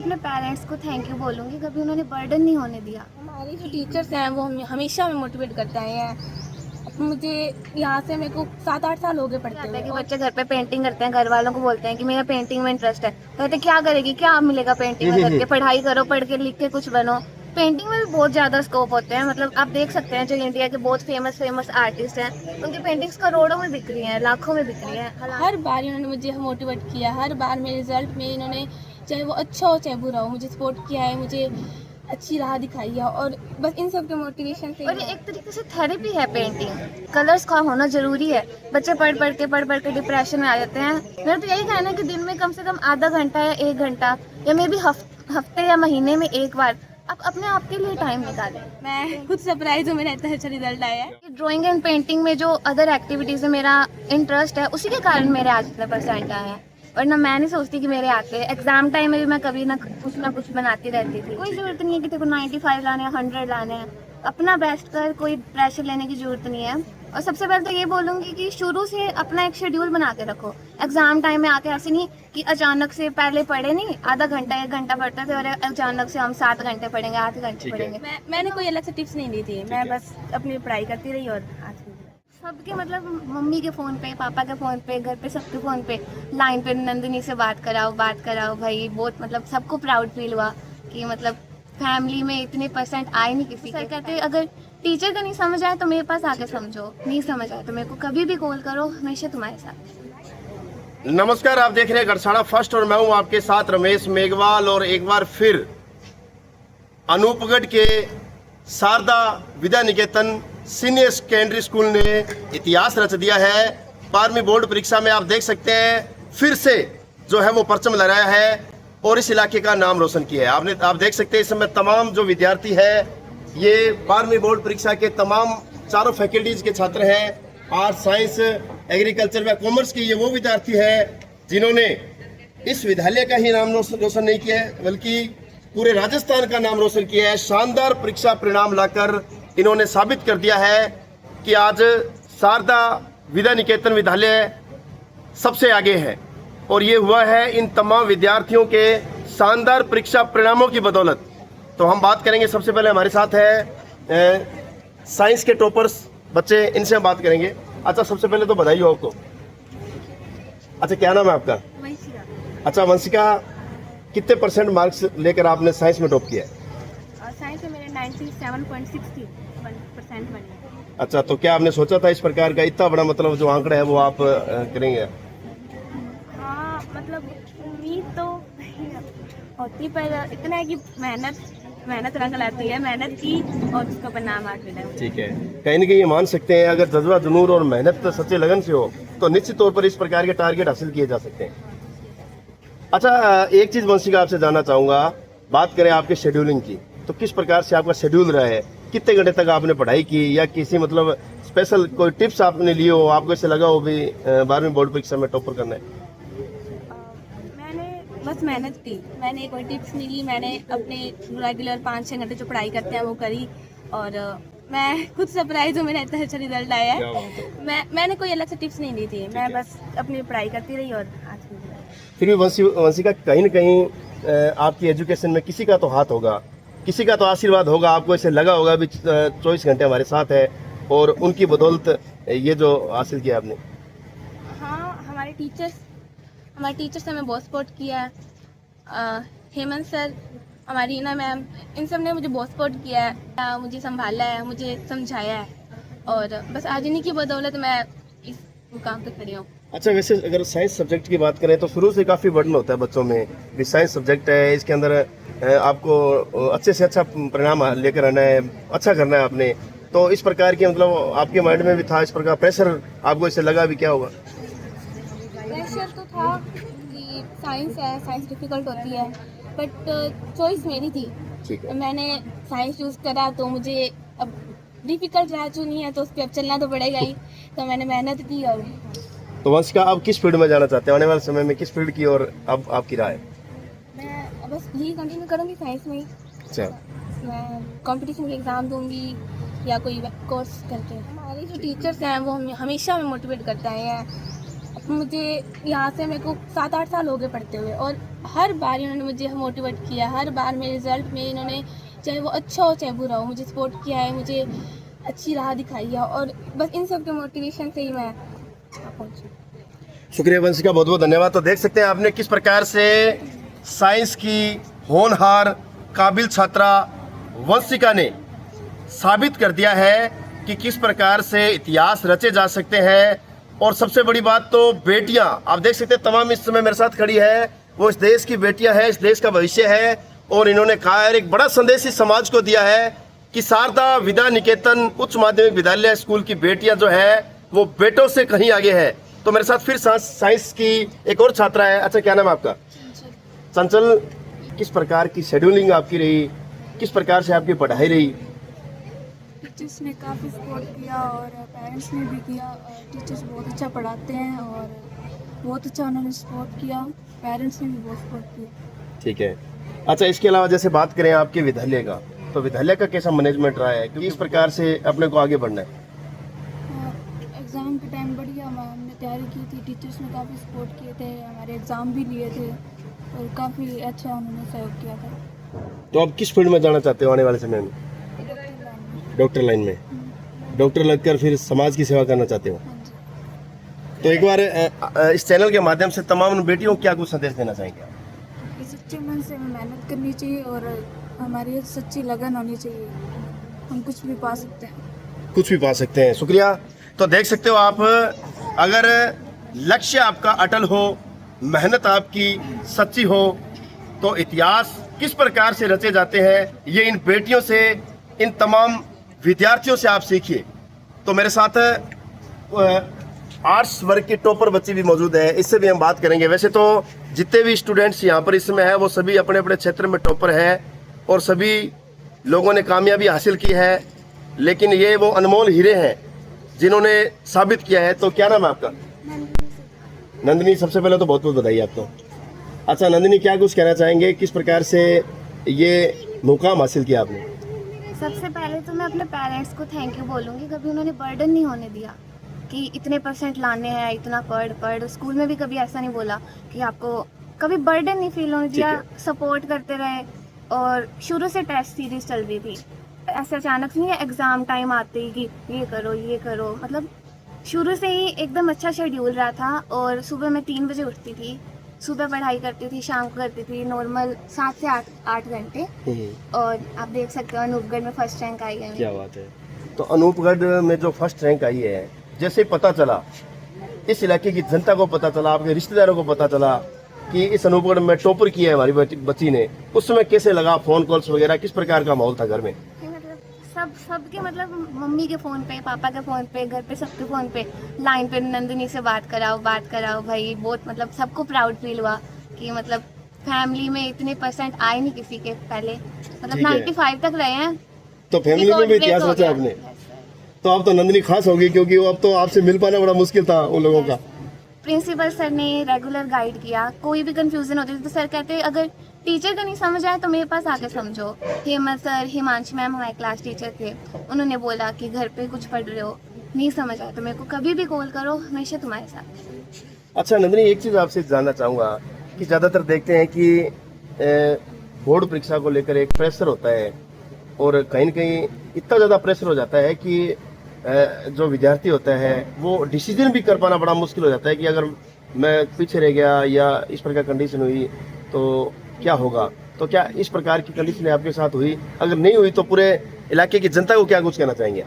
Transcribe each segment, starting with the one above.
अपने पेरेंट्स को thank you बोलूँगी, कभी उन्होंने बर्डन नहीं होने दिया। हमारे जो टीचर्स हैं वो हमेशा हमें मोटिवेट करते आए हैं। मुझे यहाँ से मेरे को 7-8 साल हो गए पढ़ते आता है हुए। कि बच्चे घर पे पेंटिंग करते हैं, घर वालों को बोलते हैं कि मेरा पेंटिंग में इंटरेस्ट है, कहते क्या करेगी, क्या मिलेगा पेंटिंग में करके, पढ़ाई करो, पढ़ के लिख के कुछ बनो। पेंटिंग में भी बहुत ज्यादा स्कोप होते हैं, मतलब आप देख सकते हैं जो इंडिया के बहुत फेमस आर्टिस्ट हैं, उनकी पेंटिंग्स करोड़ों में बिक रही हैं, लाखों में बिक रही हैं। हर बार इन्होंने मुझे मोटिवेट किया, हर बार मेरे रिजल्ट में इन्होंने चाहे वो अच्छा हो चाहे बुरा हो मुझे सपोर्ट किया है, मुझे अच्छी राह दिखाई है। और बस इन सब के मोटिवेशन से और ये एक तरीके से थेरेपी है पेंटिंग। कलर्स का होना जरूरी है। बच्चे पढ़ के डिप्रेशन में आ जाते हैं। मेरा तो यही कहना है कि दिन में कम से कम आधा घंटा या 1 घंटा या मे भी हफ्ते या महीने में एक बार आप अपने आप के लिए टाइम निकालें। मैं खुद सरप्राइज हूँ मेरा इतना अच्छा रिजल्ट आया है। ड्राइंग एंड पेंटिंग में जो अदर एक्टिविटीज में मेरा इंटरेस्ट है, उसी के कारण मेरे आज इतने परसेंट आए हैं। वरना मैं नहीं सोचती कि मेरे आते। एग्जाम टाइम में भी मैं कभी ना कुछ बनाती रहती थी। कोई जरूरत नहीं है कि तेरे को 95 लाने हैं, 100 लाने हैं। अपना बेस्ट कर, कोई प्रेशर लेने की जरूरत नहीं है। और सबसे पहले तो ये बोलूंगी कि शुरू से अपना एक शेड्यूल बना के रखो। एग्जाम टाइम में आके ऐसे नहीं कि अचानक से पहले पढ़े नहीं, आधा घंटा 1 घंटा पढ़ते थे और अचानक से हम 7 घंटे पढ़ेंगे, 8 घंटे पढ़ेंगे। मैंने कोई अलग से टिप्स नहीं दी थी, मैं बस अपनी पढ़ाई करती रही और आज सबके मतलब मम्मी के फ़ोन पे, पापा के फ़ोन पे, घर पे सबके फ़ोन पे लाइन पे नंदिनी से बात कराओ भाई। बहुत मतलब सबको प्राउड फील हुआ कि मतलब फैमिली में इतने परसेंट आए नहीं किसी के। कहते अगर टीचर का नहीं समझ आए तो मेरे पास आके समझो, नहीं समझ आए तो मेरे को कभी भी कॉल करो, हमेशा तुम्हारे साथ। नमस्कार, आप देख रहे हैं गढ़साना फर्स्ट और मैं हूं आपके साथ रमेश मेघवाल। और एक बार फिर अनूपगढ़ के Sharda Vidya Niketan senior secondary school ने इतिहास रच दिया है। 12वीं बोर्ड परीक्षा में आप देख सकते हैं फिर से जो है वो परचम लहराया है और इस इलाके का नाम रोशन किया है। आप देख सकते हैं इस समय तमाम जो विद्यार्थी है ये 12वीं बोर्ड परीक्षा के तमाम चारों फैकल्टीज के छात्र हैं। आर्ट, साइंस, एग्रीकल्चर व कॉमर्स के ये वो विद्यार्थी हैं जिन्होंने इस विद्यालय का ही नाम रोशन नहीं किया है बल्कि पूरे राजस्थान का नाम रोशन किया है। शानदार परीक्षा परिणाम लाकर इन्होंने साबित कर दिया है कि आज शारदा विद्या निकेतन विद्यालय सबसे आगे है और ये हुआ है इन तमाम विद्यार्थियों के शानदार परीक्षा परिणामों की बदौलत। तो हम बात करेंगे, सबसे पहले हमारे साथ है साइंस के टॉपर्स बच्चे, इनसे हम बात करेंगे। अच्छा, सबसे पहले तो बधाई हो आपको। अच्छा, क्या नाम है आपका? वंशिका। अच्छा वंशिका, कितने परसेंट मार्क्स लेकर आपने साइंस में टॉप किया है? साइंस में मेरे 97.60% बने। अच्छा, तो क्या आपने सोचा था इस प्रकार का इतना बड़ा मतलब जो आंकड़ा है वो आप करेंगे? हाँ, मतलब उम्मीद तो होती, पर इतना है कि मेहनत रंग लाती है। मेहनत की और उसका परिणाम आज मिला है। ठीक है, कहीं ना कहीं ये मान सकते हैं अगर जज्बा, जुनून और मेहनत सच्चे लगन से हो तो निश्चित तौर पर इस प्रकार के टारगेट हासिल किए जा सकते हैं। अच्छा, एक चीज वंशिका आपसे जानना चाहूंगा, बात करें आपके शेड्यूलिंग की, तो किस प्रकार से आपका शेड्यूल रहा है? कितने घंटे तक आपने पढ़ाई की या किसी मतलब स्पेशल कोई टिप्स आपने लिए हो, आपको ऐसे लगा हो भी 12वीं बोर्ड परीक्षा में टॉपर करना है? मैंने बस मेहनत की, मैंने कोई टिप्स नहीं ली। मैंने अपने रेगुलर 5-6 घंटे जो पढ़ाई करते हैं वो करी और मैं खुद सरप्राइज हूँ मेरा इतना अच्छा रिजल्ट आया है। मैंने कोई अलग से टिप्स नहीं ली थी, मैं बस अपनी पढ़ाई करती रही और आज फिर भी वंशिका, कहीं ना कहीं आपकी एजुकेशन में किसी का तो हाथ होगा, किसी का तो आशीर्वाद होगा। आपको ऐसे लगा होगा भी 24 घंटे हमारे साथ है और उनकी बदौलत ये जो हासिल किया आपने। हाँ, हमारे टीचर्स हमें बहुत सपोर्ट किया है। हेमंत सर, हमारी रीना मैम, इन सब ने मुझे बहुत सपोर्ट किया है, मुझे संभाला है, मुझे समझाया है और बस आज इन्हीं की बदौलत मैं इस मुकाम पे खड़ी हूँ। अच्छा, वैसे अगर साइंस सब्जेक्ट की बात करें तो शुरू से काफ़ी बर्डन होता है बच्चों में भी साइंस सब्जेक्ट है, इसके अंदर आपको अच्छे से अच्छा परिणाम लेकर आना है, अच्छा करना है आपने। तो इस प्रकार की मतलब आपके माइंड में भी था इस प्रकार प्रेशर, आपको इससे लगा भी क्या होगा? प्रेशर तो था कि साइंस है, साइंस डिफ़िकल्ट होती है, बट चॉइस मेरी थी। ठीक है, मैंने साइंस चूज़ करा तो मुझे अब डिफ़िकल्ट रहा चुनी है तो उस पर अब चलना तो पड़ेगा ही। तो मैंने मेहनत की और तो वंशिका, आप किस फील्ड में जाना चाहते हैं आने वाले समय में, किस फील्ड की और अब आपकी राय? मैं बस यही कंटिन्यू करूँगी साइंस में ही। अच्छा, मैं कंपटीशन के एग्ज़ाम दूंगी या कोई कोर्स करके। हमारे जो टीचर्स हैं वो हमेशा हमें मोटिवेट करते आए हैं। मुझे यहाँ से मेरे को 7-8 साल हो गए पढ़ते हुए, और हर बार इन्होंने मुझे मोटिवेट किया, हर बार मेरे रिज़ल्ट में इन्होंने, चाहे वो अच्छा हो चाहे बुरा हो, मुझे सपोर्ट किया है, मुझे अच्छी राह दिखाई है, और बस इन सब के मोटिवेशन से ही मैं यहाँ पहुँची। शुक्रिया वंशिका, बहुत बहुत धन्यवाद। तो देख सकते हैं आपने किस प्रकार से साइंस की होनहार काबिल छात्रा वंशिका ने साबित कर दिया है कि किस प्रकार से इतिहास रचे जा सकते हैं। और सबसे बड़ी बात तो बेटियां, आप देख सकते हैं तमाम इस समय मेरे साथ खड़ी है, वो इस देश की बेटियां हैं, इस देश का भविष्य है। और इन्होंने कहा है, एक बड़ा संदेश इस समाज को दिया है कि शारदा विद्या निकेतन उच्च माध्यमिक विद्यालय स्कूल की बेटियां जो है वो बेटों से कहीं आगे है। तो मेरे साथ फिर साइंस की एक और छात्रा है। अच्छा, क्या नाम है आपका? चंचल, किस प्रकार की शेड्यूलिंग आपकी रही, किस प्रकार से आपकी पढ़ाई रही? टीचर्स ने काफ़ी सपोर्ट किया और पेरेंट्स ने भी किया। टीचर्स बहुत अच्छा पढ़ाते हैं और बहुत अच्छा उन्होंने सपोर्ट किया, पेरेंट्स ने भी बहुत सपोर्ट किया। ठीक है। अच्छा, इसके अलावा जैसे बात करें आपके विद्यालय का, तो विद्यालय का कैसा मैनेजमेंट रहा है, किस प्रकार से अपने को आगे बढ़ना है? एग्ज़ाम के टाइम बढ़िया हमने तैयारी की थी, टीचर्स ने काफ़ी सपोर्ट किए थे, हमारे एग्ज़ाम भी लिए थे और काफ़ी अच्छा उन्होंने सहयोग किया था। तो आप किस फील्ड में जाना चाहते हो आने वाले समय में? डॉक्टर लाइन में। डॉक्टर लगकर फिर समाज की सेवा करना चाहते हो? हाँ जी। तो एक बार इस चैनल के माध्यम से तमाम बेटियों को क्या कुछ संदेश देना चाहेंगे? कि सच्चे मन से मेहनत करनी चाहिए और हमारी एक सच्ची लगन होनी चाहिए, हम कुछ भी पा सकते हैं। कुछ भी पा सकते हैं। शुक्रिया। तो देख सकते हो आप, अगर लक्ष्य आपका अटल हो, मेहनत आपकी सच्ची हो, तो इतिहास किस प्रकार से रचे जाते हैं ये इन बेटियों से, इन तमाम विद्यार्थियों से आप सीखिए। तो मेरे साथ आर्ट्स वर्ग के टॉपर बच्चे भी मौजूद है, इससे भी हम बात करेंगे। वैसे तो जितने भी स्टूडेंट्स यहाँ पर इसमें है वो सभी अपने अपने क्षेत्र में टॉपर है और सभी लोगों ने कामयाबी हासिल की है, लेकिन ये वो अनमोल हीरे हैं जिन्होंने साबित किया है। तो क्या नाम है आपका? नंदिनी, सबसे पहले तो बहुत बहुत बधाई आपको। अच्छा नंदिनी, क्या कुछ कहना चाहेंगे, किस प्रकार से ये मुकाम हासिल किया आपने? सबसे पहले तो मैं अपने पेरेंट्स को थैंक यू बोलूँगी, कभी उन्होंने बर्डन नहीं होने दिया कि इतने परसेंट लाने हैं, इतना पढ़। स्कूल में भी कभी ऐसा नहीं बोला कि आपको, कभी बर्डन नहीं फील होने दिया, सपोर्ट करते रहे। और शुरू से टेस्ट सीरीज चल रही थी, ऐसे अचानक नहीं एग्ज़ाम टाइम आते ही कि ये करो, मतलब शुरू से ही एकदम अच्छा शेड्यूल रहा था। और सुबह मैं 3 बजे उठती थी, सुबह पढ़ाई करती थी, शाम को करती थी, नॉर्मल 7 से 8 घंटे। और आप देख सकते हो अनूपगढ़ में फर्स्ट रैंक आई है। क्या बात है। तो अनूपगढ़ में जो फर्स्ट रैंक आई है, जैसे पता चला, इस इलाके की जनता को पता चला, आपके रिश्तेदारों को पता चला कि इस अनूपगढ़ में टॉपर किया है हमारी बच्ची ने, उस समय कैसे लगा? फोन कॉल्स वगैरह किस प्रकार का माहौल था घर में? सबके मतलब मम्मी के फ़ोन पे, पापा के फ़ोन पे, घर पे सबके फ़ोन पे लाइन पे नंदिनी से बात कराओ भाई। बहुत मतलब सबको प्राउड फील हुआ कि मतलब फैमिली में इतने परसेंट आए नहीं किसी के पहले, मतलब 95 तक रहे हैं। तो फैमिली में भी इतिहास रचा आपने। तो अब तो नंदिनी खास होगी, क्योंकि अब तो आपसे मिल पाना बड़ा मुश्किल था उन लोगों का। प्रिंसिपल सर ने रेगुलर गाइड किया, कोई भी कंफ्यूजन होती थी तो सर कहते अगर टीचर का नहीं समझ आए तो मेरे पास आके समझो। हेमंत सर, हिमांशी मैम हमारे क्लास टीचर थे, उन्होंने बोला कि घर पे कुछ पढ़ रहे हो, नहीं समझ आया तो मेरे को कभी भी कॉल करो, हमेशा तुम्हारे साथ। अच्छा नंदिनी, एक चीज़ आपसे जानना चाहूँगा कि ज़्यादातर देखते हैं कि बोर्ड परीक्षा को लेकर एक प्रेशर होता है और कहीं न कहीं इतना ज़्यादा प्रेशर हो जाता है कि जो विद्यार्थी होता है वो डिसीजन भी कर पाना बड़ा मुश्किल हो जाता है कि अगर मैं पीछे रह गया या इस प्रकार कंडीशन हुई तो क्या होगा। तो क्या इस प्रकार की कंडीशन आपके साथ हुई? अगर नहीं हुई तो पूरे इलाके की जनता को क्या कुछ कहना चाहेंगे?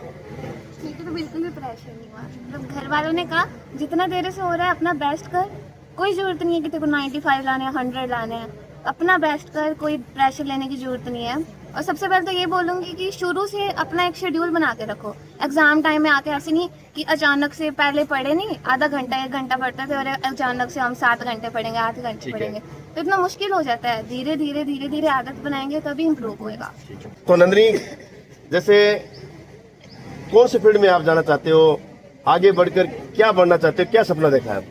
मुझे तो बिल्कुल भी प्रेशर नहीं हुआ, मतलब घर वालों ने कहा जितना देर से हो रहा है अपना बेस्ट कर, कोई ज़रूरत नहीं है कि तेरे को 95 लाने हैं, 100 लाने हैं, अपना बेस्ट कर, कोई प्रेशर लेने की ज़रूरत नहीं है। और सबसे पहले तो ये बोलूँगी कि शुरू से अपना एक शेड्यूल बना के रखो। एग्ज़ाम टाइम में आके ऐसे नहीं कि अचानक से, पहले पढ़े नहीं, आधा घंटा 1 घंटा पढ़ते थे और अचानक से हम 7 घंटे पढ़ेंगे, 8 घंटे पढ़ेंगे, तो इतना मुश्किल हो जाता है। धीरे धीरे आदत बनाएंगे तभी इम्प्रूव होएगा। तो नंदिनी, जैसे कौन से फील्ड में आप जाना चाहते हो, आगे बढ़कर क्या बनना चाहते हो, क्या सपना देखा है?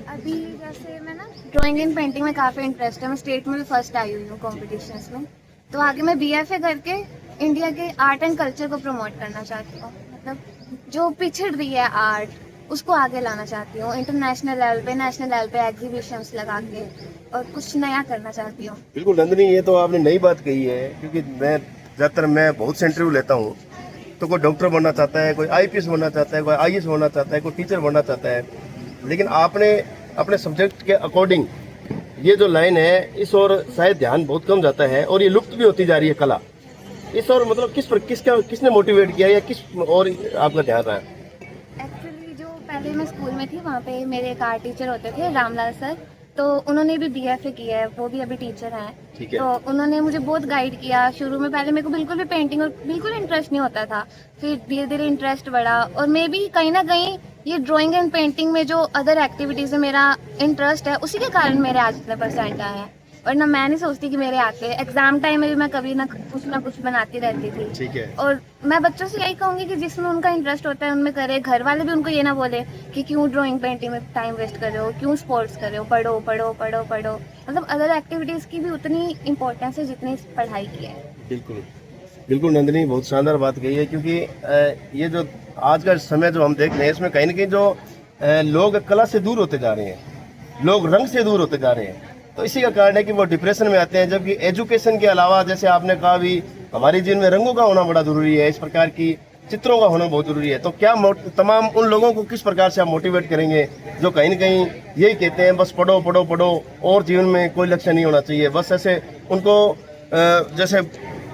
अभी जैसे मैं ना ड्राइंग एंड पेंटिंग में काफ़ी इंटरेस्ट है, मैं स्टेट में भी फर्स्ट आई हुई हूँ कॉम्पिटिशन्स में। तो आगे मैं BFA करके इंडिया के आर्ट एंड कल्चर को प्रमोट करना चाहती हूँ। मतलब जो पिछड़ रही है आर्ट, उसको आगे लाना चाहती हूँ, इंटरनेशनल लेवल पे, नेशनल लेवल पे एग्जीबिशंस लगा के और कुछ नया करना चाहती हूँ। बिल्कुल नंदिनी, ये तो आपने नई बात कही है, क्योंकि मैं बहुत से इंटरव्यू लेता हूँ तो कोई डॉक्टर बनना चाहता है, कोई आईपीएस बनना चाहता है, कोई आईएएस बनना चाहता है, कोई टीचर बनना चाहता है, लेकिन आपने अपने सब्जेक्ट के अकॉर्डिंग ये जो लाइन है इस ओर शायद ध्यान बहुत कम जाता है और ये लुप्त भी होती जा रही है कला। इस और मतलब किसने मोटिवेट किया या किस और आपका ध्यान रहा है? एक्चुअली जो पहले मैं स्कूल में थी वहाँ पे मेरे एक आर्ट टीचर होते थे, रामलाल सर, तो उन्होंने भी बीएफए किया है, वो भी अभी टीचर हैं। ठीक है। तो उन्होंने मुझे बहुत गाइड किया। शुरू में पहले मेरे को बिल्कुल भी पेंटिंग और बिल्कुल इंटरेस्ट नहीं होता था, फिर धीरे धीरे इंटरेस्ट बढ़ा और मे भी कहीं ना कहीं ये ड्राइंग एंड पेंटिंग में जो अदर एक्टिविटीज़ में मेरा इंटरेस्ट है उसी के कारण मेरे आज इतने परसेंट आए हैं। वरना मैं नहीं सोचती कि मेरे आते। एग्जाम टाइम में भी मैं कभी ना कुछ बनाती रहती थी। ठीक है। और मैं बच्चों से यही कहूँगी कि जिसमें उनका इंटरेस्ट होता है उनमें करे। घर वाले भी उनको ये ना बोले कि क्यों ड्राइंग पेंटिंग में टाइम वेस्ट कर रहे हो, क्यों स्पोर्ट्स कर रहे हो, पढ़ो पढ़ो पढ़ो पढ़ो। मतलब अदर एक्टिविटीज़ की भी उतनी इंपॉर्टेंस है जितनी पढ़ाई की है। बिल्कुल बिल्कुल नंदिनी, बहुत शानदार बात कही है, क्योंकि ये जो आज का समय जो हम देख रहे हैं इसमें कहीं ना कहीं जो लोग कला से दूर होते जा रहे हैं, लोग रंग से दूर होते जा रहे हैं, तो इसी का कारण है कि वो डिप्रेशन में आते हैं। जबकि एजुकेशन के अलावा, जैसे आपने कहा भी, हमारे जीवन में रंगों का होना बड़ा जरूरी है, इस प्रकार की चित्रों का होना बहुत जरूरी है। तो क्या तमाम उन लोगों को किस प्रकार से आप मोटिवेट करेंगे जो कहीं ना कहीं यही कहते हैं बस पढ़ो पढ़ो पढ़ो और जीवन में कोई लक्ष्य नहीं होना चाहिए, बस ऐसे उनको जैसे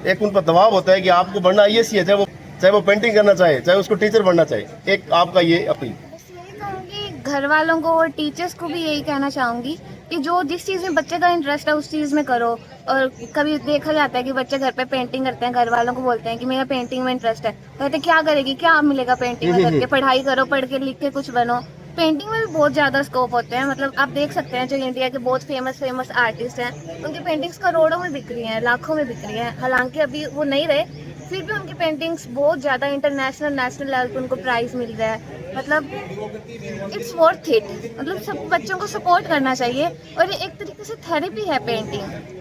एक उन पर दबाव होता है कि आपको बनना ये सी है, चाहे वो पेंटिंग करना चाहे, चाहे उसको टीचर बनना चाहे। एक आपका ये अपील? बस यही कहूँगी घर वालों को और टीचर्स को भी यही कहना चाहूँगी कि जो जिस चीज़ में बच्चे का इंटरेस्ट है उस चीज़ में करो। और कभी देखा जाता है कि बच्चे घर पे पेंटिंग करते हैं, घर वालों को बोलते हैं कि मेरा पेंटिंग में इंटरेस्ट है, कहते क्या करेगी, क्या मिलेगा पेंटिंग में करके, पढ़ाई करो, पढ़ के लिख के कुछ बनो। पेंटिंग में भी बहुत ज़्यादा स्कोप होते हैं। मतलब आप देख सकते हैं जो इंडिया के बहुत फेमस आर्टिस्ट हैं उनकी पेंटिंग्स करोड़ों में बिक रही हैं, लाखों में बिक रही हैं। हालांकि अभी वो नहीं रहे, फिर भी उनकी पेंटिंग्स बहुत ज़्यादा इंटरनेशनल नेशनल लेवल पे उनको प्राइज़ मिल रहा है। मतलब इट्स वर्थ इट। मतलब सब बच्चों को सपोर्ट करना चाहिए और ये एक तरीके से थेरेपी है। पेंटिंग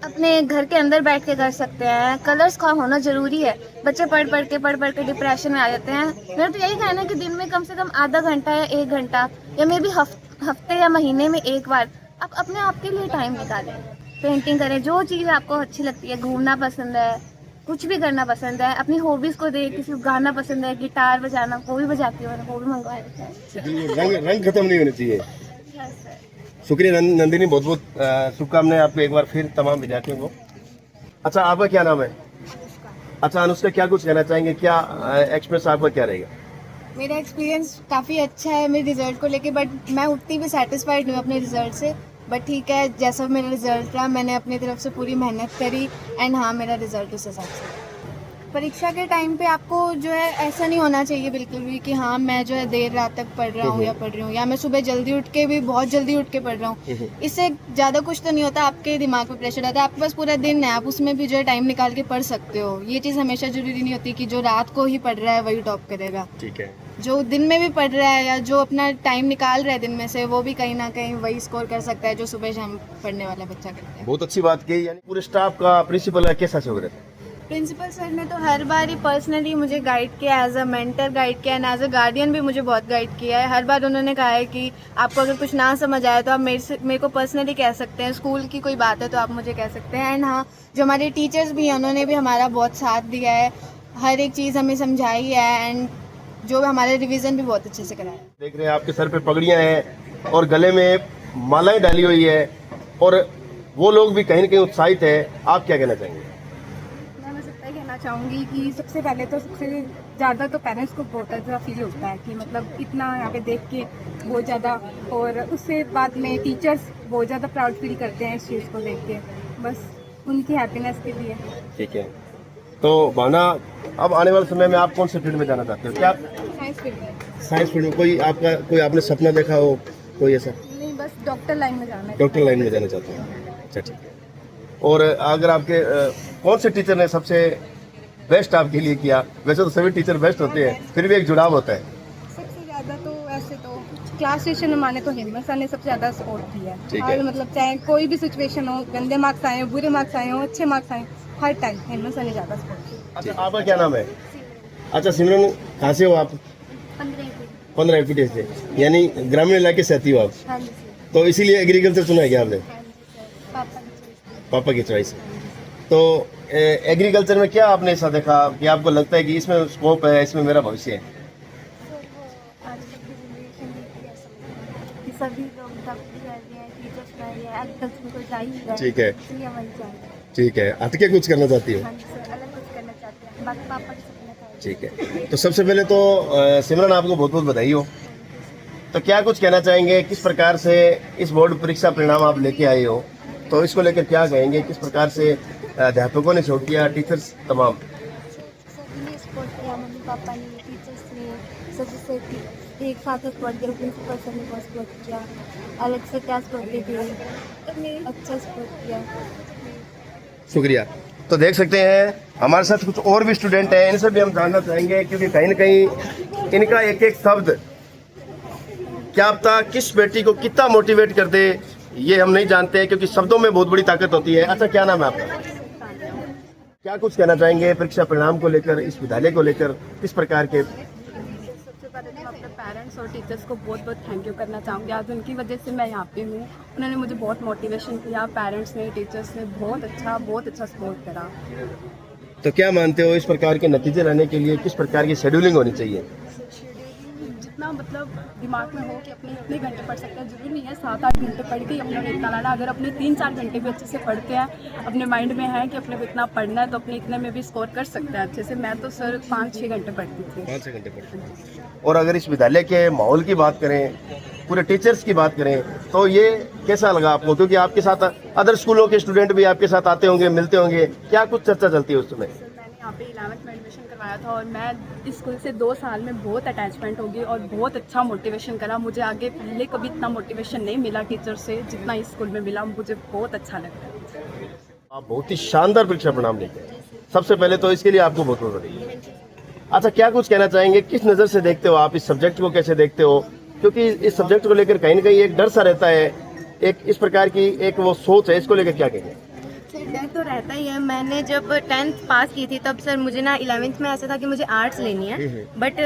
अपने घर के अंदर बैठ के कर सकते हैं, कलर्स का होना ज़रूरी है। बच्चे पढ़ पढ़ के डिप्रेशन में आ जाते हैं। मेरा तो यही कहना है कि दिन में कम से कम आधा घंटा या 1 घंटा या मे भी हफ्ते या महीने में एक बार आप अपने आप के लिए टाइम निकालें, पेंटिंग करें। जो चीज़ आपको अच्छी लगती है, घूमना पसंद है, कुछ भी करना पसंद है, अपनी हॉबीज़ को देख, किसी को गाना पसंद है, गिटार बजाना, वो भी बजाती हूँ, वो भी मंगवा देता है। रंग खत्म नहीं होने चाहिए। शुक्रिया नंदिनी, बहुत बहुत शुभकामनाएं आपको एक बार फिर तमाम विद्यार्थियों को। अच्छा, आपका क्या नाम है? अच्छा अनुष्का, क्या कुछ कहना चाहेंगे, क्या एक्सपीरियंस आपका क्या रहेगा? मेरा एक्सपीरियंस काफ़ी अच्छा है मेरे रिज़ल्ट को लेके, बट मैं उतनी भी सेटिस्फाइड नहीं हूँ अपने रिज़ल्ट से। बट ठीक है, जैसा मेरा रिज़ल्ट रहा, मैंने अपनी तरफ से पूरी मेहनत करी एंड हाँ, मेरा रिज़ल्ट उस हिसाब से। परीक्षा के टाइम पे आपको जो है ऐसा नहीं होना चाहिए बिल्कुल भी कि हाँ मैं जो है देर रात तक पढ़ रहा हूँ या पढ़ रही हूँ, या मैं सुबह जल्दी उठ के भी बहुत जल्दी उठ के पढ़ रहा हूँ। इससे ज़्यादा कुछ तो नहीं होता, आपके दिमाग पे प्रेशर आता है। आपके पास पूरा दिन है, आप उसमें भी जो है टाइम निकाल के पढ़ सकते हो। ये चीज़ हमेशा जरूरी नहीं होती कि जो रात को ही पढ़ रहा है वही टॉप करेगा। ठीक है। जो दिन में भी पढ़ रहा है या जो अपना टाइम निकाल रहा है दिन में से, वो भी कहीं ना कहीं वही स्कोर कर सकता है जो सुबह शाम पढ़ने वाला बच्चा करता है। बहुत अच्छी बात कही। यानी पूरे स्टाफ का प्रिंसिपल कैसा सहयोग रहता है? प्रिंसिपल सर ने तो हर बार ही पर्सनली मुझे गाइड किया, एज अ मेंटर गाइड किया एंड एज अ गार्डियन भी मुझे बहुत गाइड किया है। हर बार उन्होंने कहा है कि आपको अगर कुछ ना समझ आए तो आप मेरे को पर्सनली कह सकते हैं, स्कूल की कोई बात है तो आप मुझे कह सकते हैं। एंड हाँ, जो हमारे टीचर्स भी हैं उन्होंने भी हमारा बहुत साथ दिया है, हर एक चीज़ हमें समझाई है एंड जो हमारे रिवीजन भी बहुत अच्छे से कराया। देख रहे हैं आपके सर पे पगड़ियाँ हैं और गले में मालाएं डाली हुई है और वो लोग भी कहीं ना कहीं उत्साहित है। आप क्या कहना चाहेंगे? मैं बस इतना ही कहना चाहूँगी कि सबसे पहले तो सबसे ज़्यादा तो पेरेंट्स को बहुत ज़्यादा फील होता है कि मतलब इतना यहाँ पे देख के बहुत ज़्यादा, और उससे बाद में टीचर्स बहुत ज़्यादा प्राउड फील करते हैं इस चीज़ को देख के, बस उनकी हैप्पीनेस के लिए। ठीक है, तो भावना, अब आने वाले समय में आप कौन से फील्ड में जाना चाहते हो? क्या साइंस फील्ड में? साइंस फील्ड में कोई आपने सपना देखा हो कोई ऐसा? नहीं, बस डॉक्टर लाइन में जाना है। डॉक्टर लाइन में जाना चाहते हैं? अच्छा, ठीक है। और अगर आपके कौन से टीचर ने सबसे बेस्ट आपके लिए किया? वैसे तो सभी टीचर बेस्ट होते हैं, फिर भी एक जुड़ाव होता है। सबसे ज़्यादा तो ऐसे तो क्लास टीचर ने माने तो हिम्मत सर ने सबसे ज़्यादा सपोर्ट किया ठीक है। है। और मतलब चाहे कोई भी सिचुएशन हो, गंदे मार्क्स आए हो, बुरे मार्क्स आए हो, अच्छे मार्क्स आए, हर टाइम हिम्मत सर ने ज़्यादा सपोर्ट किया। अच्छा, आपका क्या नाम है? अच्छा सिमरन, कहाँ से हो आप? 15 एफपीटीएस से, यानी ग्रामीण इलाके से आती हो आप, हाँ जी सर। तो इसीलिए एग्रीकल्चर चुना है क्या आपने? हाँ जी सर, पापा की choice। पापा की चॉइस। तो एग्रीकल्चर में क्या आपने ऐसा देखा कि आपको लगता है कि इसमें स्कोप है, इसमें मेरा भविष्य है? सर वो आजकल की जनरेशन भी ऐसा लगता है कि सभी लोग डॉक्टर रह रहे हैं, टीचर्स रह रहे हैं, एग्रीकल्चर में कोई जा ही नहीं रहा है। ठीक है, इसलिए वही चाह रहे हैं। ठीक है। हट के कुछ करना चाहती हो? हाँ जी सर, अलग कुछ करना चाहते हैं, बाकी पापा के सपने था। ठीक है। तो सबसे पहले तो सिमरन आपको बहुत बहुत बधाई हो। तो क्या कुछ कहना चाहेंगे, किस प्रकार से इस बोर्ड परीक्षा परिणाम आप लेके आए हो, तो इसको लेकर क्या कहेंगे, किस प्रकार से अध्यापकों ने शो किया, टीचर्स तमाम? सभी ने सपोर्ट किया, मम्मी पापा ने, टीचर्स ने, सभी से एक साथ सपोर्ट किया, प्रिंसिपल सर ने बहुत सपोर्ट किया, अलग से क्लास पढ़ते थे, अच्छा सपोर्ट किया। शुक्रिया। तो देख सकते हैं हमारे साथ कुछ और भी स्टूडेंट हैं, इनसे भी हम जानना चाहेंगे, क्योंकि कहीं ना कहीं इनका एक एक शब्द क्या पता किस बेटी को कितना मोटिवेट कर दे, ये हम नहीं जानते हैं, क्योंकि शब्दों में बहुत बड़ी ताकत होती है। अच्छा, क्या नाम है आपका? क्या कुछ कहना चाहेंगे परीक्षा परिणाम को लेकर, इस विद्यालय को लेकर, किस प्रकार के? सबसे पहले तो अपने पेरेंट्स और टीचर्स को बहुत बहुत थैंक यू करना चाहूँगी। आज उनकी वजह से मैं यहाँ पे हूँ। उन्होंने मुझे बहुत मोटिवेशन किया, पेरेंट्स ने, टीचर्स ने बहुत अच्छा सपोर्ट करा। तो क्या मानते हो इस प्रकार के नतीजे लाने के लिए किस प्रकार की शेड्यूलिंग होनी चाहिए? जितना मतलब दिमाग में हो कि अपने इतने घंटे पढ़ सकते हैं, जरूरी नहीं है 7-8 घंटे पढ़ के ही अपने को इतना लाना। अगर अपने 3-4 घंटे भी अच्छे से पढ़ते हैं, अपने माइंड में है कि अपने को इतना पढ़ना है, तो अपने इतने में भी स्कोर कर सकते हैं अच्छे से। मैं तो सर 5-6 घंटे पढ़ती थी। 5 घंटे पढ़ते हैं। और अगर इस विद्यालय के माहौल की बात करें, पूरे टीचर्स की बात करें, तो ये कैसा लगा आपको? क्योंकि आपके साथ अदर स्कूलों के स्टूडेंट भी आपके साथ आते होंगे, मिलते होंगे, क्या कुछ चर्चा चलती है उस समय? सर मैंने यहाँ पे 11th में एडमिशन करवाया था और मैं इस स्कूल से 2 साल में बहुत अटैचमेंट होगी और बहुत अच्छा मोटिवेशन करा। मुझे आगे पहले कभी इतना मोटिवेशन नहीं मिला टीचर से जितना इस स्कूल में मिला। मुझे बहुत अच्छा लगता है। आप बहुत ही शानदार परीक्षा परिणाम लेके आए। सबसे पहले तो इसके लिए आपको बहुत बहुत बधाई। अच्छा, क्या कुछ कहना चाहेंगे, किस नज़र से देखते हो आप इस सब्जेक्ट को, कैसे देखते हो? क्योंकि इस सब्जेक्ट को लेकर कहीं ना कहीं एक डर सा रहता है, एक इस प्रकार की एक वो सोच है, इसको लेकर क्या कहेंगे? डर तो रहता ही है। मैंने जब 10th पास की थी तब सर मुझे ना 11th में ऐसा था कि मुझे आर्ट्स लेनी है, बट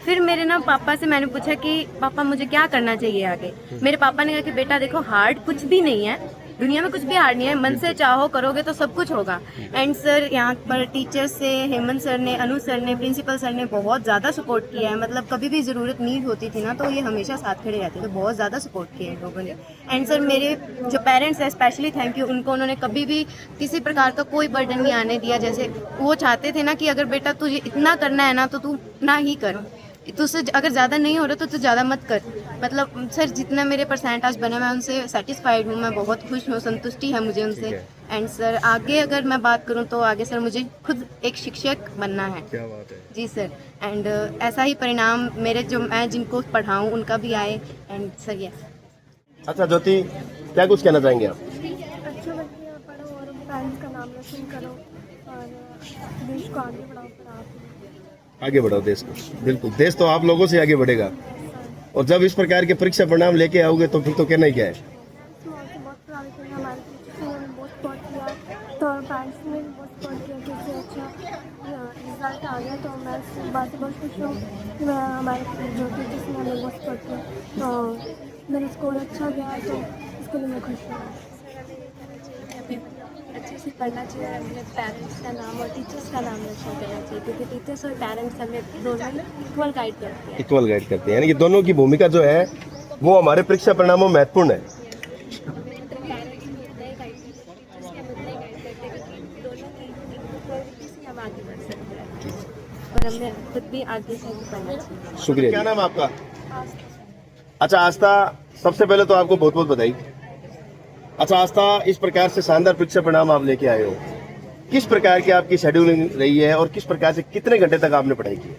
फिर मेरे ना पापा से मैंने पूछा कि पापा मुझे क्या करना चाहिए आगे। मेरे पापा ने कहा कि बेटा देखो, हार्ड कुछ भी नहीं है, दुनिया में कुछ भी हार्ड नहीं है, मन से चाहो करोगे तो सब कुछ होगा। एंड सर यहाँ पर टीचर्स से, हेमंत सर ने, अनु सर ने, प्रिंसिपल सर ने बहुत ज़्यादा सपोर्ट किया है। मतलब कभी भी ज़रूरत नीड होती थी ना, तो ये हमेशा साथ खड़े रहते थे। बहुत ज़्यादा सपोर्ट किया है लोगों ने। एंड सर मेरे जो पेरेंट्स हैं, स्पेशली थैंक यू उनको। उन्होंने कभी भी किसी प्रकार का कोई बर्डन नहीं आने दिया। जैसे वो चाहते थे ना कि अगर बेटा तुझे इतना करना है ना, तो तू इतना ही कर, तुझसे अगर ज़्यादा नहीं हो रहा तो तू ज़्यादा मत कर। मतलब सर जितना मेरे परसेंटेज बने, मैं उनसे सेटिस्फाइड हूँ, मैं बहुत खुश हूँ, संतुष्टि है मुझे उनसे। एंड सर आगे अगर मैं बात करूँ तो आगे सर मुझे खुद एक शिक्षक बनना है। क्या बात है। जी सर। एंड ऐसा ही परिणाम मेरे जो मैं जिनको पढ़ाऊँ उनका भी आए। And sir yes. अच्छा ज्योति, क्या कुछ कहना चाहेंगे आप? अच्छा बच्चे पढ़ो और पेरेंट्स का नाम रोशन करो और देश को आगे बढ़ाओ। पर आप आगे बढ़ाओ देश को। बिल्कुल, देश तो आप लोगों से आगे बढ़ेगा। और जब इस प्रकार के परीक्षा परिणाम लेके आओगे तो फिर तो कहना ही क्या है। बहुत प्रभावित हुए, हमारे टीचर्स ने बहुत सपोर्ट किया, तो पेरेंट्स ने भी बहुत सपोर्ट किया कि इससे अच्छा रिजल्ट आ गया। तो मैं इस बात से बहुत खुश हूँ कि मैं हमारे जो टीचर्स ने हमें बहुत सपोर्ट किया, तो मेरा स्कोर अच्छा गया, तो इसके लिए मैं खुश हूँ। अच्छे से पढ़ना चाहिए और अपने पेरेंट्स का नाम और टीचर्स का नाम रोशन करना चाहिए, क्योंकि टीचर्स और पेरेंट्स हमें दोनों इक्वल गाइड करते हैं। इक्वल गाइड करते हैं, यानी कि दोनों की भूमिका जो है वो हमारे परीक्षा परिणामों में महत्वपूर्ण है। और हमें खुद भी आगे से पढ़ना चाहिए। शुक्रिया। क्या नाम है आपका? अच्छा आस्था, सबसे पहले तो आपको बहुत बहुत बधाई। अच्छा आस्था, इस प्रकार से शानदार परीक्षा परिणाम आप लेके आए हो, किस प्रकार की आपकी शेड्यूलिंग रही है और किस प्रकार से कितने घंटे तक आपने पढ़ाई की?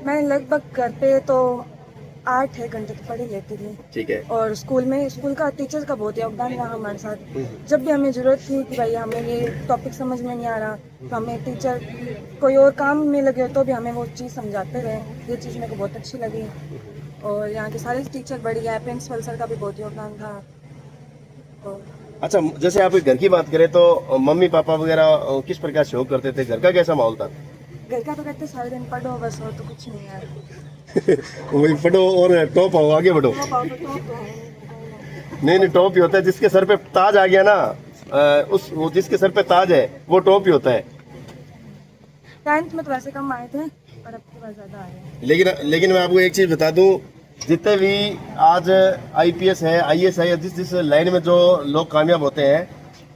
मैं लगभग घर पे तो 8-6 घंटे तो पढ़ ही लेती थी। ठीक है। और स्कूल का टीचर्स का बहुत योगदान रहा हमारे साथ। जब भी हमें ज़रूरत थी कि भाई हमें ये टॉपिक समझ में नहीं आ रहा, तो हमें टीचर कोई और काम में लगे तो भी हमें वो चीज़ समझाते रहे। ये चीज़ मेरे को बहुत अच्छी लगी। और यहाँ के सारे टीचर बढ़िया है, प्रिंसिपल सर का भी बहुत योगदान था। और अच्छा, जैसे आप घर की बात करें तो मम्मी पापा वगैरह किस प्रकार सहयोग करते थे, घर का कैसा माहौल था? घर का तो कहते सारे दिन पढ़ो बस, और तो कुछ नहीं है। वही पढ़ो और टॉप आओ, आगे बढ़ो। वो पाओ तो टॉप तो है नहीं नहीं, टॉप ही होता है जिसके सर पे ताज आ गया ना, उस वो जिसके सर पे ताज है वो टॉप ही होता है। 10th में तो वैसे कम आए थे, पर अब की बार ज्यादा आए हैं। लेकिन मैं आपको एक चीज बता दूं, जितने भी आज आईपीएस है, आईएएस है, या जिस लाइन में जो लोग कामयाब होते हैं,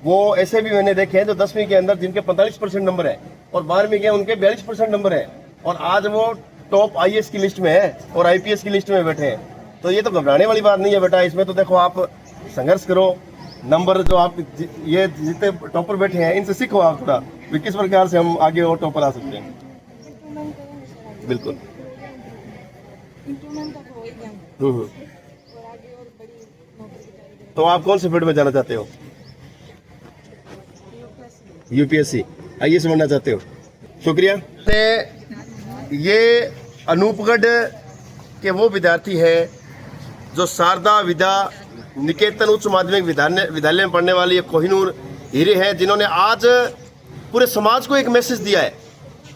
वो ऐसे भी मैंने देखे हैं जो 10वीं के अंदर जिनके 45% नंबर है और 12वीं के उनके 42% नंबर है, और आज वो टॉप आईएएस की लिस्ट में है और आईपीएस की लिस्ट में बैठे हैं। तो ये तो घबराने वाली बात नहीं है बेटा, इसमें तो देखो आप संघर्ष करो। नंबर जो आप ये जितने टॉपर बैठे हैं इनसे सीखो आप थोड़ा, भी किस प्रकार से हम आगे और टॉपर आ सकते हैं। इम्प्रूवमेंट करेंगे सर, बिल्कुल। इम्प्रूवमेंट तक हो ही गया हम्म। और आगे और बड़ी नौकरी की तैयारी तो आप कौन से फील्ड में जाना चाहते हो? यूपीएससी आईएएस बनना चाहते हो? शुक्रिया। ये अनूपगढ़ के वो विद्यार्थी हैं जो शारदा विद्या निकेतन उच्च माध्यमिक विद्यालय में पढ़ने वाली कोहिनूर हीरे हैं, जिन्होंने आज पूरे समाज को एक मैसेज दिया है,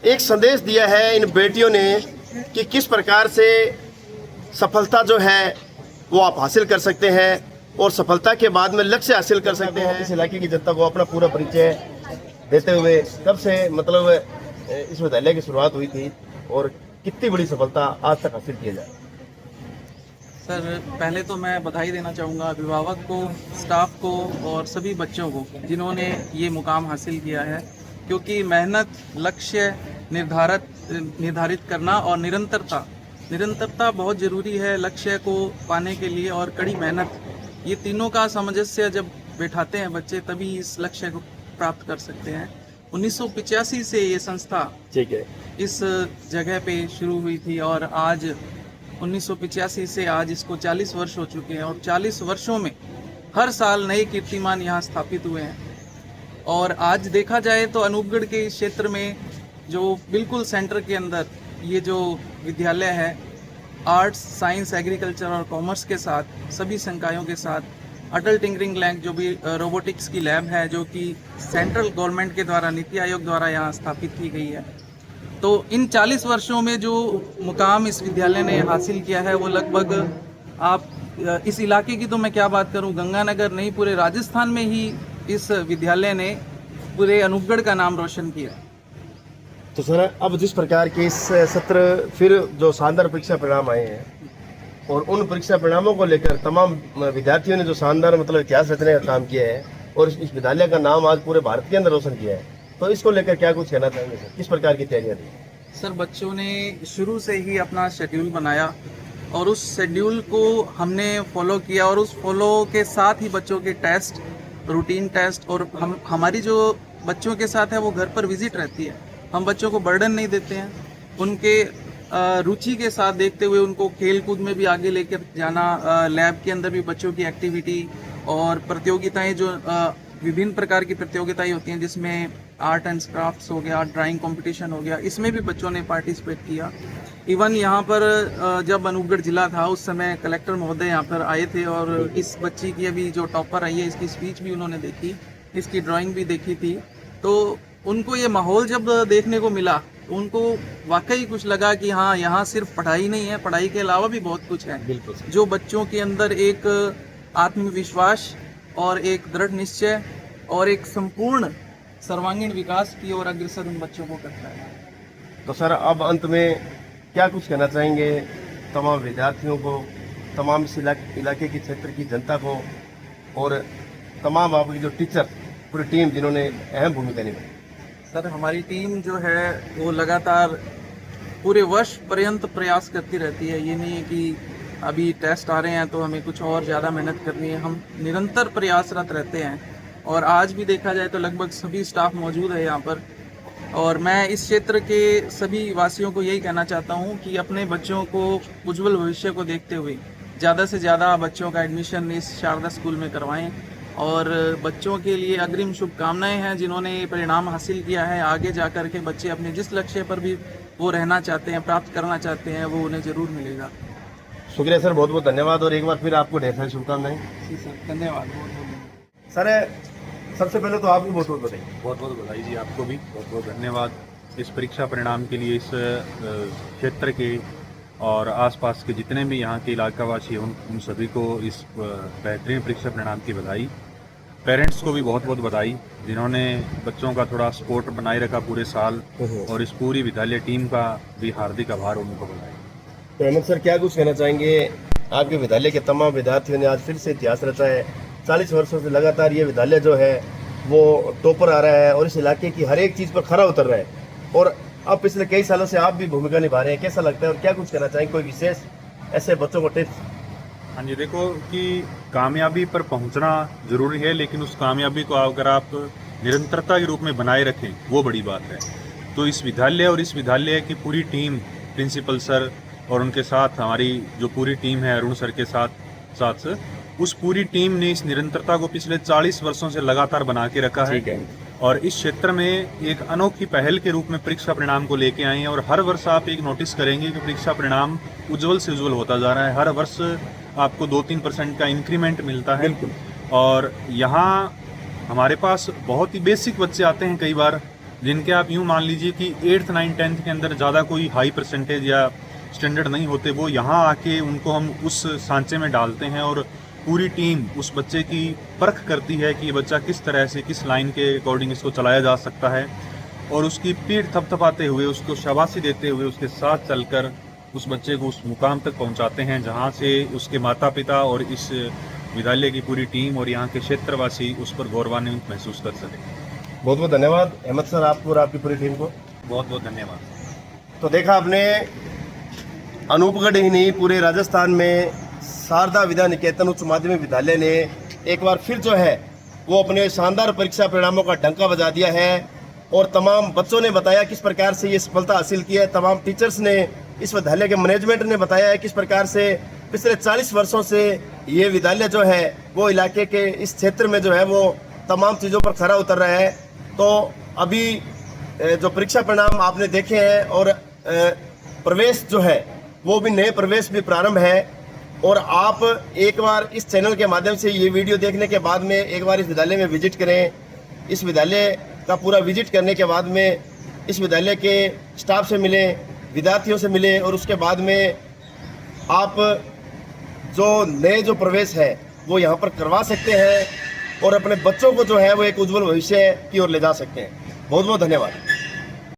एक संदेश दिया है इन बेटियों ने कि किस प्रकार से सफलता जो है वो आप हासिल कर सकते हैं और सफलता के बाद में लक्ष्य हासिल कर सकते हैं। इस इलाके की जनता को अपना पूरा परिचय देते हुए कब से मतलब इस विद्यालय की शुरुआत हुई थी और कितनी बड़ी सफलता आज तक हासिल की जाए? सर पहले तो मैं बधाई देना चाहूँगा अभिभावक को, स्टाफ को और सभी बच्चों को जिन्होंने ये मुकाम हासिल किया है, क्योंकि मेहनत, लक्ष्य निर्धारित करना और निरंतरता बहुत ज़रूरी है लक्ष्य को पाने के लिए, और कड़ी मेहनत, ये तीनों का सामंजस्य जब बैठाते हैं बच्चे तभी इस लक्ष्य को प्राप्त कर सकते हैं। 1985 से ये संस्था ठीक है, इस जगह पे शुरू हुई थी और आज 1985 से आज इसको 40 वर्ष हो चुके हैं और 40 वर्षों में हर साल नए कीर्तिमान यहाँ स्थापित हुए हैं। और आज देखा जाए तो अनूपगढ़ के इस क्षेत्र में जो बिल्कुल सेंटर के अंदर ये जो विद्यालय है, आर्ट्स, साइंस, एग्रीकल्चर और कॉमर्स के साथ सभी संकायों के साथ अटल टिंकरिंग लैब जो भी रोबोटिक्स की लैब है, जो कि सेंट्रल गवर्नमेंट के द्वारा, नीति आयोग द्वारा यहाँ स्थापित की गई है। तो इन 40 वर्षों में जो मुकाम इस विद्यालय ने हासिल किया है वो लगभग, आप इस इलाके की तो मैं क्या बात करूं, गंगानगर नहीं पूरे राजस्थान में ही इस विद्यालय ने पूरे अनूपगढ़ का नाम रोशन किया। तो सर अब जिस प्रकार के इस सत्र फिर जो शानदार परीक्षा परिणाम आए हैं और उन परीक्षा परिणामों को लेकर तमाम विद्यार्थियों ने जो शानदार मतलब इतिहास रचने का काम किया है और इस विद्यालय का नाम आज पूरे भारत के अंदर रोशन किया है, तो इसको लेकर क्या कुछ कहना चाहेंगे सर? किस प्रकार की तैयारियां थी? सर बच्चों ने शुरू से ही अपना शेड्यूल बनाया और उस शेड्यूल को हमने फॉलो किया और उस फॉलो के साथ ही बच्चों के टेस्ट, रूटीन टेस्ट, और हमारी जो बच्चों के साथ है वो घर पर विजिट रहती है। हम बच्चों को बर्डन नहीं देते हैं, उनके रुचि के साथ देखते हुए उनको खेल कूद में भी आगे लेकर जाना, लैब के अंदर भी बच्चों की एक्टिविटी और प्रतियोगिताएं, जो विभिन्न प्रकार की प्रतियोगिताएं होती हैं जिसमें आर्ट एंड क्राफ्ट्स हो गया, ड्राइंग कंपटीशन हो गया, इसमें भी बच्चों ने पार्टिसिपेट किया। इवन यहाँ पर जब अनूपगढ़ जिला था उस समय कलेक्टर महोदय यहाँ पर आए थे और इस बच्ची की अभी जो टॉपर आई है इसकी स्पीच भी उन्होंने देखी, इसकी ड्राइंग भी देखी थी। तो उनको ये माहौल जब देखने को मिला तो उनको वाकई कुछ लगा कि हाँ, यहाँ सिर्फ पढ़ाई नहीं है, पढ़ाई के अलावा भी बहुत कुछ है, जो बच्चों के अंदर एक आत्मविश्वास और एक दृढ़ निश्चय और एक संपूर्ण सर्वांगीण विकास की ओर अग्रसर उन बच्चों को करता है। तो सर अब अंत में क्या कुछ कहना चाहेंगे तमाम विद्यार्थियों को, तमाम इस इलाके की क्षेत्र की जनता को और तमाम आपकी जो टीचर, पूरी टीम जिन्होंने अहम भूमिका निभाई? सर हमारी टीम जो है वो लगातार पूरे वर्ष पर्यंत प्रयास करती रहती है। ये नहीं है कि अभी टेस्ट आ रहे हैं तो हमें कुछ और ज़्यादा मेहनत करनी है, हम निरंतर प्रयासरत रहते हैं। और आज भी देखा जाए तो लगभग सभी स्टाफ मौजूद है यहाँ पर, और मैं इस क्षेत्र के सभी वासियों को यही कहना चाहता हूँ कि अपने बच्चों को उज्जवल भविष्य को देखते हुए ज़्यादा से ज़्यादा बच्चों का एडमिशन इस शारदा स्कूल में करवाएं। और बच्चों के लिए अग्रिम शुभकामनाएं हैं जिन्होंने ये परिणाम हासिल किया है। आगे जा कर के बच्चे अपने जिस लक्ष्य पर भी वो रहना चाहते हैं, प्राप्त करना चाहते हैं, वो उन्हें ज़रूर मिलेगा। शुक्रिया सर, बहुत बहुत धन्यवाद और एक बार फिर आपको ढेर सारी शुभकामनाएं। जी सर, धन्यवाद। सर सबसे पहले तो आपको बहुत बहुत बधाई। बहुत बहुत बधाई जी, आपको भी बहुत बहुत धन्यवाद। इस परीक्षा परिणाम के लिए इस क्षेत्र के और आसपास के जितने भी यहाँ के इलाकावासी हैं उन सभी को इस बेहतरीन परीक्षा परिणाम की बधाई। पेरेंट्स को भी बहुत बहुत बधाई जिन्होंने बच्चों का थोड़ा सपोर्ट बनाए रखा पूरे साल, और इस पूरी विद्यालय टीम का भी हार्दिक आभार उनको बधाई। तो अहमद सर, क्या कुछ कहना चाहेंगे? आपके विद्यालय के तमाम विद्यार्थियों ने आज फिर से इतिहास रचा है। 40 वर्षों से लगातार ये विद्यालय जो है वो टॉपर आ रहा है और इस इलाके की हर एक चीज़ पर खरा उतर रहा है, और अब पिछले कई सालों से आप भी भूमिका निभा रहे हैं। कैसा लगता है और क्या कुछ कहना चाहेंगे? कोई विशेष ऐसे बच्चों को टिप्स? हाँ जी, देखो कि कामयाबी पर पहुंचना जरूरी है, लेकिन उस कामयाबी को अगर आप निरंतरता के रूप में बनाए रखें वो बड़ी बात है। तो इस विद्यालय और इस विद्यालय की पूरी टीम, प्रिंसिपल सर और उनके साथ हमारी जो पूरी टीम है अरुण सर के साथ उस पूरी टीम ने इस निरंतरता को पिछले 40 वर्षों से लगातार बना के रखा है। और इस क्षेत्र में एक अनोखी पहल के रूप में परीक्षा परिणाम को लेके आए हैं, और हर वर्ष आप एक नोटिस करेंगे कि परीक्षा परिणाम उज्जवल से उज्जवल होता जा रहा है। हर वर्ष आपको 2-3% का इंक्रीमेंट मिलता है। और यहाँ हमारे पास बहुत ही बेसिक बच्चे आते हैं कई बार, जिनके आप यूँ मान लीजिए कि 8th, 9th, 10th के अंदर ज़्यादा कोई हाई परसेंटेज या स्टैंडर्ड नहीं होते। वो यहाँ आके उनको हम उस सांचे में डालते हैं और पूरी टीम उस बच्चे की परख करती है कि ये बच्चा किस तरह से, किस लाइन के अकॉर्डिंग इसको चलाया जा सकता है, और उसकी पीठ थपथपाते हुए, उसको शाबाशी देते हुए उसके साथ चलकर उस बच्चे को उस मुकाम तक पहुंचाते हैं जहां से उसके माता पिता और इस विद्यालय की पूरी टीम और यहाँ के क्षेत्रवासी उस पर गौरवान्वित महसूस कर सकें। बहुत बहुत धन्यवाद अहमद सर, आपको और आपकी पूरी टीम को बहुत बहुत धन्यवाद। तो देखा आपने, अनूपगढ़ ही नहीं पूरे राजस्थान में शारदा विद्या निकेतन उच्च माध्यमिक विद्यालय ने एक बार फिर जो है वो अपने शानदार परीक्षा परिणामों का डंका बजा दिया है, और तमाम बच्चों ने बताया किस प्रकार से ये सफलता हासिल की है। तमाम टीचर्स ने, इस विद्यालय के मैनेजमेंट ने बताया है किस प्रकार से पिछले 40 वर्षों से ये विद्यालय जो है वो इलाके के इस क्षेत्र में जो है वो तमाम चीज़ों पर खरा उतर रहा है। तो अभी जो परीक्षा परिणाम आपने देखे हैं और प्रवेश जो है वो भी नए प्रवेश भी प्रारंभ है, और आप एक बार इस चैनल के माध्यम से ये वीडियो देखने के बाद में एक बार इस विद्यालय में विजिट करें। इस विद्यालय का पूरा विजिट करने के बाद में इस विद्यालय के स्टाफ से मिलें, विद्यार्थियों से मिलें, और उसके बाद में आप जो नए जो प्रवेश है वो यहाँ पर करवा सकते हैं और अपने बच्चों को जो है वो एक उज्जवल भविष्य की ओर ले जा सकते हैं। बहुत बहुत धन्यवाद।